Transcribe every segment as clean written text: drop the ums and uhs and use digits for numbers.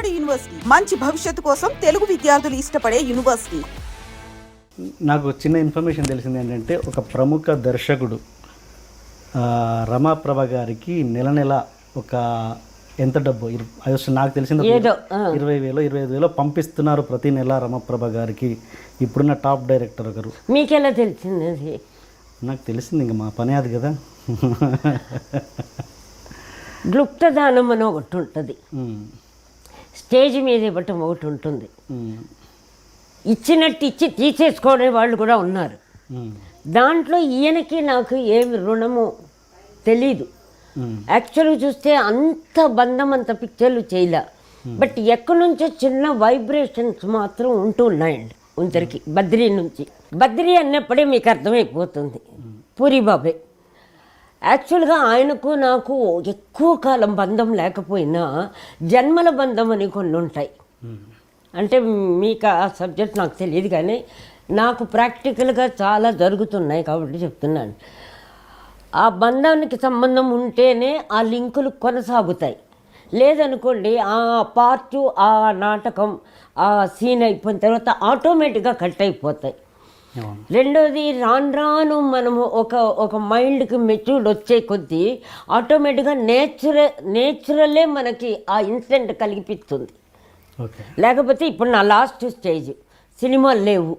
నాడు యూనివర్సిటీ మంచి భవిష్యత్తు కోసం తెలుగు విద్యార్థులు ఇష్టపడే యూనివర్సిటీ. నాకు చిన్న ఇన్ఫర్మేషన్ తెలిసింది ఏంటంటే, ఒక ప్రముఖ దర్శకుడు రమాప్రభ గారికి నెల నెల ఒక ఎంత డబ్బు నాకు తెలిసింది 20,000 25,000 పంపిస్తున్నారు ప్రతి నెల రమాప్రభ గారికి. ఇప్పుడున్న టాప్ డైరెక్టర్ ఒకరు. మీకెలా తెలిసింది? అది నాకు తెలిసింది, ఇంకా మా పని అది కదా. గ్లుప్తదానం అని ఒకటి ఉంటుంది, స్టేజ్ మీద ఇవ్వటం ఒకటి ఉంటుంది, ఇచ్చినట్టు ఇచ్చి తీసేసుకునే వాళ్ళు కూడా ఉన్నారు. దాంట్లో ఈయనకి నాకు ఏమి రుణము తెలీదు. యాక్చువల్గా చూస్తే అంత బంధం అంత పిక్చర్లు చేయలే, బట్ ఎక్కడి నుంచో చిన్న వైబ్రేషన్స్ మాత్రం ఉంటూ ఉన్నాయండి ఉందరికి. బద్రీ నుంచి బద్రీ అన్నప్పుడే మీకు అర్థమైపోతుంది పూరి బాబాయ్. యాక్చువల్గా ఆయనకు నాకు ఎక్కువ కాలం బంధం లేకపోయినా జన్మల బంధం అని కొన్ని ఉంటాయి. అంటే మీకు ఆ సబ్జెక్ట్ నాకు తెలియదు, కానీ నాకు ప్రాక్టికల్గా చాలా జరుగుతున్నాయి కాబట్టి చెప్తున్నాను. ఆ బంధానికి సంబంధం ఉంటేనే ఆ లింకులు కొనసాగుతాయి. లేదనుకోండి, ఆ పార్టు ఆ నాటకం ఆ సీన్ అయిపోయిన తర్వాత ఆటోమేటిక్గా కట్ అయిపోతాయి. రెండోది, రాను మనము ఒక మైండ్కి మెచ్యూర్డ్ వచ్చే కొద్దీ ఆటోమేటిక్గా నేచురలే మనకి ఆ ఇన్సిడెంట్ కలిగిపిస్తుంది. లేకపోతే ఇప్పుడు నా లాస్ట్ స్టేజ్ సినిమాలు లేవు,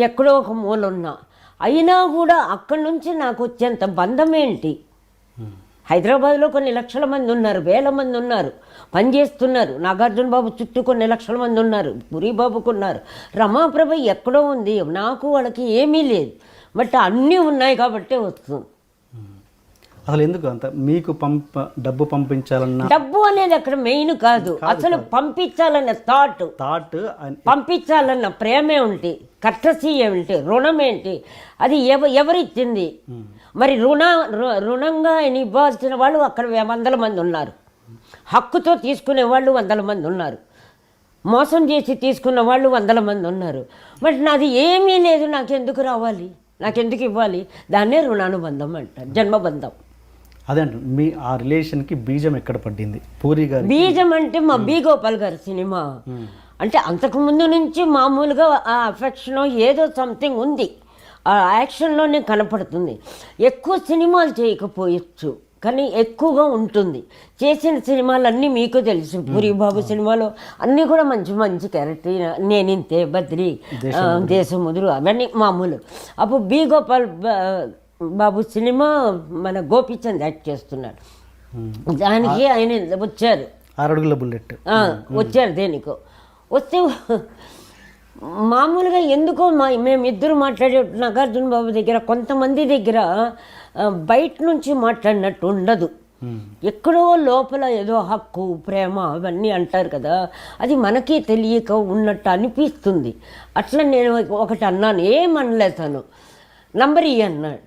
ఎక్కడో ఒక మూల ఉన్నా, అయినా కూడా అక్కడి నుంచి నాకు వచ్చేంత బంధం ఏంటి? హైదరాబాద్లో కొన్ని లక్షల మంది ఉన్నారు, వేల మంది ఉన్నారు, పనిచేస్తున్నారు. నాగార్జున బాబు చుట్టూ కొన్ని లక్షల మంది ఉన్నారు, పురి బాబుకు ఉన్నారు. రమాప్రభ ఎక్కడో ఉంది, నాకు వాళ్ళకి ఏమీ లేదు, బట్ అన్నీ ఉన్నాయి కాబట్టే వస్తుంది. అసలు ఎందుకు అంత మీకు డబ్బు పంపించాలన్న డబ్బు అనేది అక్కడ మెయిన్ కాదు, అసలు పంపించాలన్న థాట్, పంపించాలన్న ప్రేమే ఉంటే, కర్టసీ ఏమిటి, రుణం ఏంటి, అది ఎవరిచ్చింది? మరి రుణంగా ఆయన ఇవ్వాల్సిన వాళ్ళు అక్కడ 100 మంది ఉన్నారు, హక్కుతో తీసుకునే వాళ్ళు 100 మంది ఉన్నారు, మోసం చేసి తీసుకున్న వాళ్ళు 100 మంది ఉన్నారు. బట్ నాది ఏమీ లేదు, నాకెందుకు రావాలి, నాకెందుకు ఇవ్వాలి? దాన్నే రుణానుబంధం అంటారు, జన్మబంధం. అదే అంటే మీ ఆ రిలేషన్కి బీజం ఎక్కడ పడింది? పూరి గారు బీజం అంటే మా బి గోపాల్ గారి సినిమా. అంటే అంతకుముందు నుంచి మామూలుగా ఆ అఫెక్షన్ ఏదో సంథింగ్ ఉంది, ఆ యాక్షన్లోనే కనపడుతుంది. ఎక్కువ సినిమాలు చేయకపోవచ్చు, కానీ ఎక్కువగా ఉంటుంది. చేసిన సినిమాలన్నీ మీకు తెలుసు, పూరి బాబు సినిమాలో అన్నీ కూడా మంచి మంచి క్యారెక్టర్, నేనింతే, బద్రి, దేశముదురు, అవన్నీ మామూలు. అప్పుడు బి గోపాల్ బాబు సినిమా మన గోపీచంద్ యాక్ట్ చేస్తున్నాడు, దానికి ఆయన వచ్చారు, 6 అడుగుల బుల్లెట్ వచ్చారు. దేనికో వస్తే మామూలుగా ఎందుకో మేమిద్దరు మాట్లాడే నాగార్జున బాబు దగ్గర కొంతమంది దగ్గర బయట నుంచి మాట్లాడినట్టు ఉండదు, ఎక్కడో లోపల ఏదో హక్కు ప్రేమ అవన్నీ అంటారు కదా, అది మనకి తెలియక ఉన్నట్టు అనిపిస్తుంది. అట్లా నేను ఒకటి అన్నాను, ఏమనలేదు తను, నంబర్ అన్నాడు.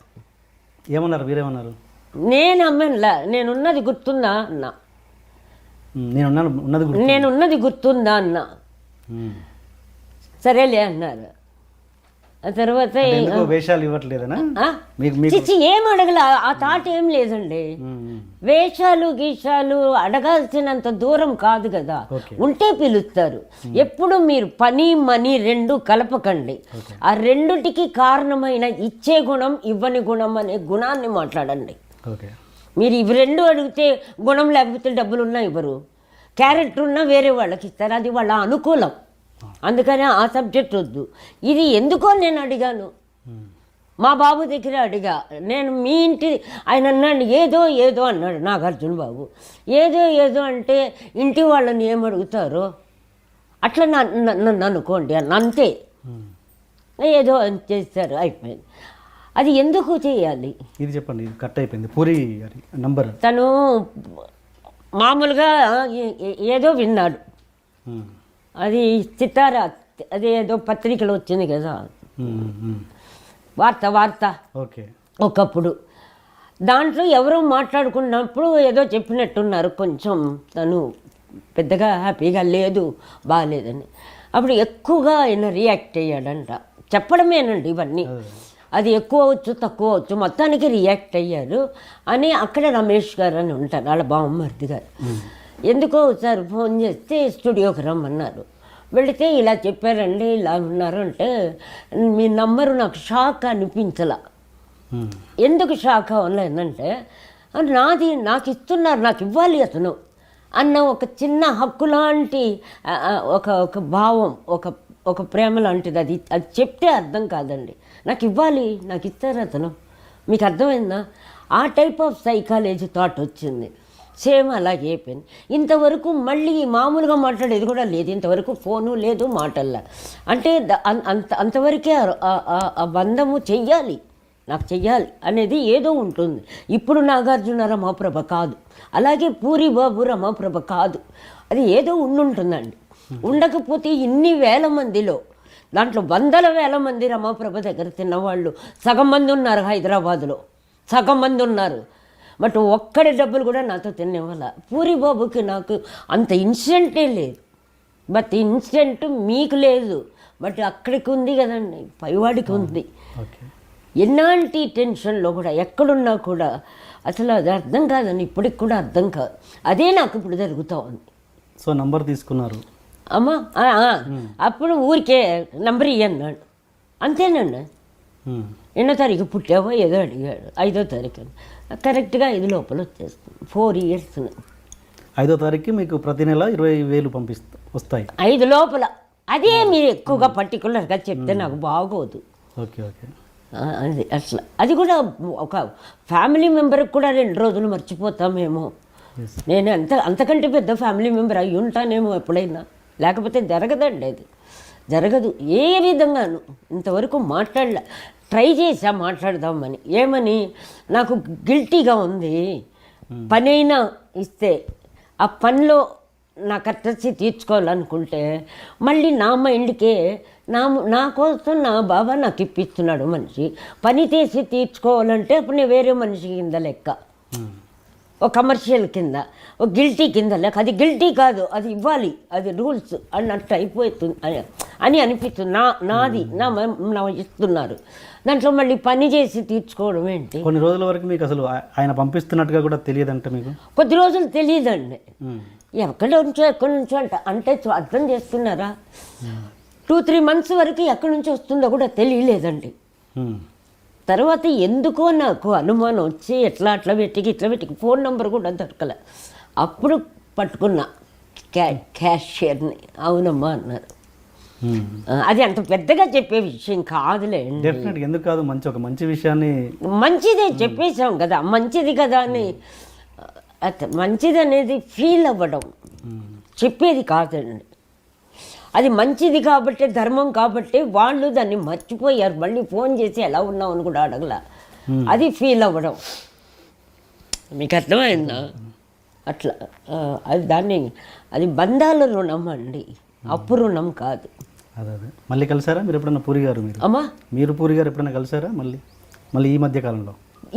ఏమన్నారు? మీరేమన్నారు? నేను అమ్మలా, నేనున్నది గుర్తుందా అన్నా, నేనున్నది గుర్తుందా అన్నా. సరేలే అన్నారు. ఆ తర్వాత వేషాలు ఇవ్వట్లేదనా? ఏం అడగల, ఆ థాట్ ఏం లేదండి. వేషాలు గీషాలు అడగాల్సినంత దూరం కాదు కదా, ఉంటే పిలుస్తారు. ఎప్పుడు మీరు పని మనీ 2 కలపకండి. ఆ రెండుటికి కారణమైన ఇచ్చే గుణం ఇవ్వని గుణం అనే గుణాన్ని మాట్లాడండి. మీరు ఇవి 2 అడిగితే గుణం లేకపోతే డబ్బులున్నా ఇవ్వరు, క్యారెక్టర్ ఉన్నా వేరే వాళ్ళకి ఇస్తారు, అది వాళ్ళ అనుకూలం. అందుకని ఆ సబ్జెక్ట్ వద్దు. ఇది ఎందుకో నేను అడిగాను, మా బాబు దగ్గర అడిగా. నేను మీ ఇంటి ఆయన అన్నాడు, ఏదో అన్నాడు నాగార్జున బాబు. ఏదో అంటే ఇంటి వాళ్ళని ఏమడుగుతారో అట్లా నన్ను అనుకోండి అంతే. ఏదో చేస్తారు, అయిపోయింది. అది ఎందుకు చేయాలి? ఇది చెప్పండి. కట్ అయిపోయింది. పూరి నంబర్ తను మామూలుగా ఏదో విన్నాడు, అది సితారా, అది ఏదో పత్రికలో వచ్చింది కదా, వార్త ఓకే. ఒకప్పుడు దాంట్లో ఎవరో మాట్లాడుకున్నప్పుడు ఏదో చెప్పినట్టున్నారు, కొంచెం తను పెద్దగా హ్యాపీగా లేదు, బాగాలేదని. అప్పుడు ఎక్కువగా ఆయన రియాక్ట్ అయ్యాడంట. చెప్పడమేనండి ఇవన్నీ, అది ఎక్కువ అవచ్చు తక్కువ అవచ్చు, మొత్తానికి రియాక్ట్ అయ్యారు అని. అక్కడ రమేష్ గారు అని ఉంటారు, వాళ్ళ బామ్మర్ది గారు. ఎందుకో ఒకసారి ఫోన్ చేస్తే స్టూడియోకి రమ్మన్నారు. వెళితే ఇలా చెప్పారండి, ఇలా ఉన్నారు అంటే మీ నంబరు నాకు షాక్ అనిపించలా. ఎందుకు షాక్ అవ్వలేదంటే నాకు ఇస్తున్నారు, నాకు ఇవ్వాలి అతను అన్న ఒక చిన్న హక్కు లాంటి ఒక భావం, ఒక ప్రేమ లాంటిది. అది చెప్తే అర్థం కాదండి. నాకు ఇవ్వాలి, నాకు ఇస్తారు అతను. మీకు అర్థమైందా? ఆ టైప్ ఆఫ్ సైకాలజీ థాట్ వచ్చింది. సేమ్ అలాగే అయిపోయింది. ఇంతవరకు మళ్ళీ మామూలుగా మాట్లాడేది కూడా లేదు, ఇంతవరకు ఫోను లేదు, మాటల్లా. అంటే అంతవరకే ఆ బంధము చెయ్యాలి, నాకు చెయ్యాలి అనేది ఏదో ఉంటుంది. ఇప్పుడు నాగార్జున రమాప్రభ కాదు, అలాగే పూరి బాబు రమాప్రభ కాదు, అది ఏదో ఉండుంటుందండి. ఉండకపోతే ఇన్ని వేల మందిలో దాంట్లో వందల వేల మంది రమాప్రభ దగ్గర తిన్నవాళ్ళు సగం మంది ఉన్నారు హైదరాబాదులో, సగం మంది ఉన్నారు. బట్ ఒక్కడి డబ్బులు కూడా నాతో తినేవాళ్ళ. పూరి బాబుకి నాకు అంత ఇన్సిడెంటే లేదు. బట్ ఇన్సిడెంట్ మీకు లేదు, బట్ అక్కడికి ఉంది కదండి, పైవాడికి ఉంది. ఎలాంటి టెన్షన్లో కూడా ఎక్కడున్నా కూడా అసలు అది అర్థం కాదని ఇప్పటికి కూడా అర్థం కాదు. అదే నాకు ఇప్పుడు జరుగుతూ ఉంది. సో నంబర్ తీసుకున్నారు అమ్మా, అప్పుడు ఊరికే నంబర్ ఇయ్యన్నాడు, అంతేనండి. ఎన్నో తారీఖు పుట్టావో ఏదో అడిగాడు, 5వ తారీఖు. కరెక్ట్గా 5 లోపల వచ్చేస్తుంది. 4 years. 5వ తారీఖుకి మీకు ప్రతి నెల 20,000 వస్తాయి 5 లోపల. అదే మీరు ఎక్కువగా పర్టికులర్గా చెప్తే నాకు బాగోదు. ఓకే ఓకే, అది అట్లా. అది కూడా ఒక ఫ్యామిలీ మెంబర్కి కూడా 2 రోజులు మర్చిపోతామేమో. నేను అంతకంటే పెద్ద ఫ్యామిలీ మెంబర్ అయ్యి ఉంటానేమో ఎప్పుడైనా, లేకపోతే జరగదండి, అది జరగదు ఏ విధంగాను. ఇంతవరకు ట్రై చేసా మాట్లాడదామని, ఏమని నాకు గిల్టీగా ఉంది. పనైనా ఇస్తే ఆ పనిలో నా కర్టసీ తీర్చుకోవాలనుకుంటే మళ్ళీ నా మైండ్కే నా కోసం నా బాబా నాకు ఇప్పిస్తున్నాడు మనిషి, పని చేసి తీర్చుకోవాలంటే అప్పుడు నేను వేరే మనిషి కింద లెక్క, ఒక కమర్షియల్ కింద, ఒక గిల్టీ కింద లెక్క. అది గిల్టీ కాదు, అది ఇవ్వాలి, అది రూల్స్ అన్నట్టు అయిపోతుంది అని అనిపిస్తుంది. నాది నా ఇస్తున్నారు, దాంట్లో మళ్ళీ పని చేసి తీర్చుకోవడం ఏంటి? కొన్ని రోజుల వరకు మీకు అసలు ఆయన పంపిస్తున్నట్టుగా కూడా తెలియదంట మీకు? కొద్ది రోజులు తెలియదండి, ఎక్కడి నుంచో అంటే అర్థం చేస్తున్నారా? 2-3 months వరకు ఎక్కడి నుంచి వస్తుందో కూడా తెలియలేదండి. తర్వాత ఎందుకో నాకు అనుమానం వచ్చి అట్లా వెతికి ఫోన్ నెంబర్ కూడా దొరకలే. అప్పుడు పట్టుకున్నా క్యాషియర్ని. అవునమ్మా అన్నారు. అది అంత పెద్దగా చెప్పే విషయం కాదులే. ఎందుకు కాదు, ఒక మంచి విషయాన్ని మంచిదే చెప్పేశాం కదా, మంచిది కదా అని. మంచిది అనేది ఫీల్ అవ్వడం, చెప్పేది కాదండి. అది మంచిది కాబట్టి, ధర్మం కాబట్టి వాళ్ళు దాన్ని మర్చిపోయారు. మళ్ళీ ఫోన్ చేసి ఎలా ఉన్నావు అని కూడా అడగల. అది ఫీల్ అవ్వడం. మీకు అర్థమైందా? అట్లా అది బంధాల రుణం అండి, అప్పు రుణం కాదు. అదే మళ్ళీ కలిసారా మీరు ఎప్పుడన్నా పూరి గారు? మీరు పూరి గారు ఎప్పుడైనా కలిసారా మళ్ళీ ఈ మధ్య కాలంలో?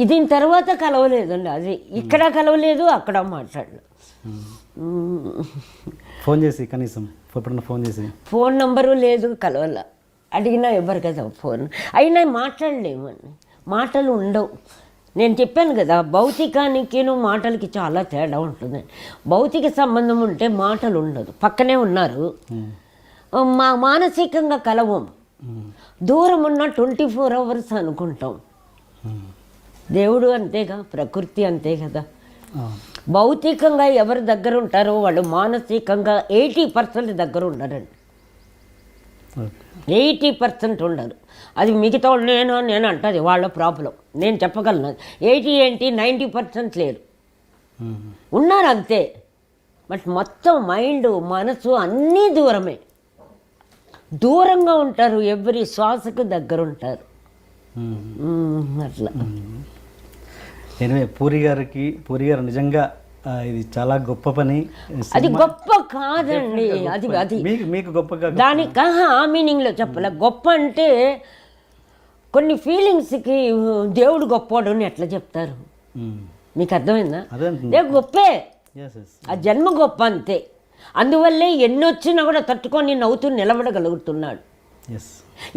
దీని తర్వాత కలవలేదండి. అది ఇక్కడ కలవలేదు, అక్కడ మాట్లాడలేదు. ఫోన్ చేసి కనీసం ఎప్పుడన్నా ఫోన్ నెంబరు లేదు, కలవాల. అడిగినా ఇవ్వరు కదా ఫోన్. అయినా మాట్లాడలేమని, మాటలు ఉండవు. నేను చెప్పాను కదా, భౌతికానికి మాటలకి చాలా తేడా ఉంటుంది. భౌతిక సంబంధం ఉంటే మాటలు ఉండదు, పక్కనే ఉన్నారు, మానసికంగా కలవం. దూరం ఉన్న 24 hours అనుకుంటాం. దేవుడు అంతేగా, ప్రకృతి అంతే కదా. భౌతికంగా ఎవరి దగ్గర ఉంటారో వాళ్ళు మానసికంగా 80% దగ్గర ఉండరండి. 80% ఉండరు. అది మిగతా నేను అంటది వాళ్ళ ప్రాబ్లం. నేను చెప్పగలను 80 ఏంటి 90% లేరు, ఉన్నారు అంతే. బట్ మొత్తం మైండ్, మనసు అన్నీ దూరంగా ఉంటారు. ఎవరి శ్వాసకు దగ్గర ఉంటారు. అట్లా. పూరి గారు నిజంగా ఇది చాలా గొప్ప పని. అది గొప్ప కాదండి, అది మీకు గొప్పగా దానికి ఆ మీనింగ్లో చెప్పలే. గొప్ప అంటే కొన్ని ఫీలింగ్స్కి దేవుడు గొప్పవాడు అని ఎట్లా చెప్తారు? మీకు అర్థమైందా? గొప్పే, ఆ జన్మ గొప్ప అంతే. అందువల్లే ఎన్నొచ్చినా కూడా తట్టుకొని నవ్వుతూ నిలబడగలుగుతున్నాడు.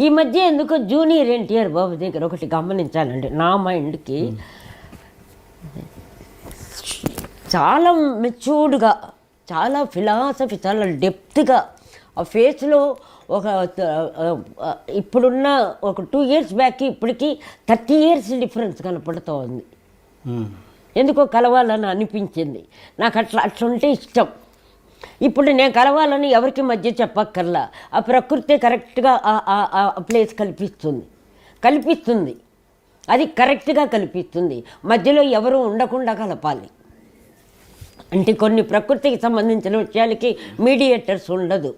ఈ మధ్య ఎందుకో జూనియర్ ఎన్టీఆర్ బాబు దగ్గర ఒకటి గమనించానండి, నా మైండ్కి చాలా మెచ్యూర్డ్గా చాలా ఫిలాసఫీ, చాలా డెప్త్గా ఆ ఫేస్లో ఒక ఇప్పుడున్న ఒక 2 years బ్యాక్ ఇప్పటికి 30 years డిఫరెన్స్ కనపడుతూ ఉంది. ఎందుకో కలవాలని అనిపించింది నాకు. అట్లుంటే ఇష్టం. ఇప్పుడు నేను కలవాలని ఎవరికి మధ్య చెప్పక్కర్లా, ఆ ప్రకృతి కరెక్ట్గా ఆ ప్లేస్ కల్పిస్తుంది. అది కరెక్ట్గా కల్పిస్తుంది. మధ్యలో ఎవరు ఉండకుండా కలపాలి. అంటే కొన్ని ప్రకృతికి సంబంధించిన విషయాలకి మీడియేటర్స్ ఉండదు.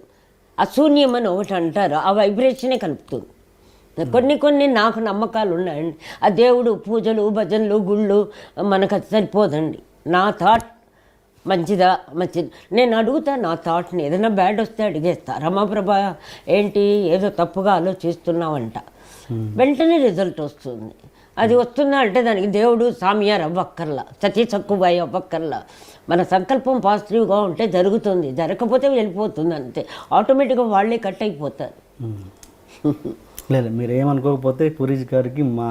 అశూన్యం అని ఒకటి అంటారు, ఆ వైబ్రేషనే కలుపుతుంది. కొన్ని నాకు నమ్మకాలు ఉన్నాయండి. ఆ దేవుడు పూజలు భజనలు గుళ్ళు మనకు అది సరిపోదండి. నా థాట్ మంచిది. నేను అడుగుతా నా థాట్ని. ఏదైనా బ్యాడ్ వస్తే అడిగేస్తా, రమాప్రభ ఏంటి ఏదో తప్పుగా ఆలోచిస్తున్నావంట, వెంటనే రిజల్ట్ వస్తుంది. అది వస్తుందా అంటే దానికి దేవుడు సామియార్ అవ్వక్కర్లా, సతీ సక్కుబాయి అవ్వక్కర్లా. మన సంకల్పం పాజిటివ్గా ఉంటే జరుగుతుంది, జరగకపోతే వెళ్ళిపోతుంది అంతే. ఆటోమేటిక్గా వాళ్ళే కట్ అయిపోతారు. లేదు, మీరు ఏమనుకోకపోతే పూరిజ్ గారికి మా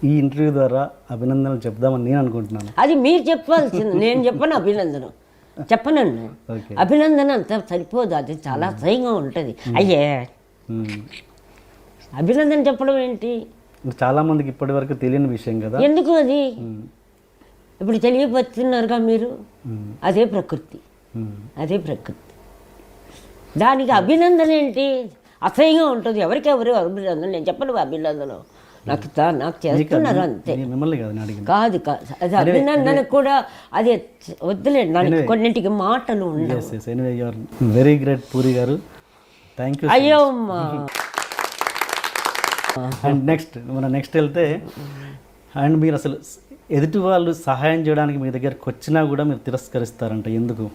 ఈ ఇంటర్వ్యూ ద్వారా అభినందనలు చెప్దామని నేను అనుకుంటున్నాను. అది మీరు చెప్పాల్సింది, నేను చెప్పను. చెప్పనండి. అభినందన అంత సరిపోదు, అది చాలా అసహ్యంగా ఉంటుంది. అయ్యే అభినందన చెప్పడం ఏంటి? చాలా మందికి ఇప్పటి వరకు తెలియని విషయం కదా. ఎందుకు అది ఇప్పుడు తెలియపరుచున్నారుగా మీరు. అదే ప్రకృతి. దానికి అభినందన ఏంటి? అసహ్యంగా ఉంటుంది. ఎవరికెవరు అభినందన? నేను చెప్పను అభినందన, నాకు చేస్తున్నారు అంతే. కాదు అది అభినందన కూడా అది వద్దులేండి. దానికి కొన్నింటికి మాటలు ఉండవు. వెరీ గ్రేట్ పూరి గారు, థ్యాంక్ యూ. అయ్యో అండ్ నెక్స్ట్ వెళ్తే, అండ్ మీరు అసలు ఎదుటి వాళ్ళు సహాయం చేయడానికి మీ దగ్గరకు వచ్చినా కూడా మీరు తిరస్కరిస్తారంట, ఎందుకు?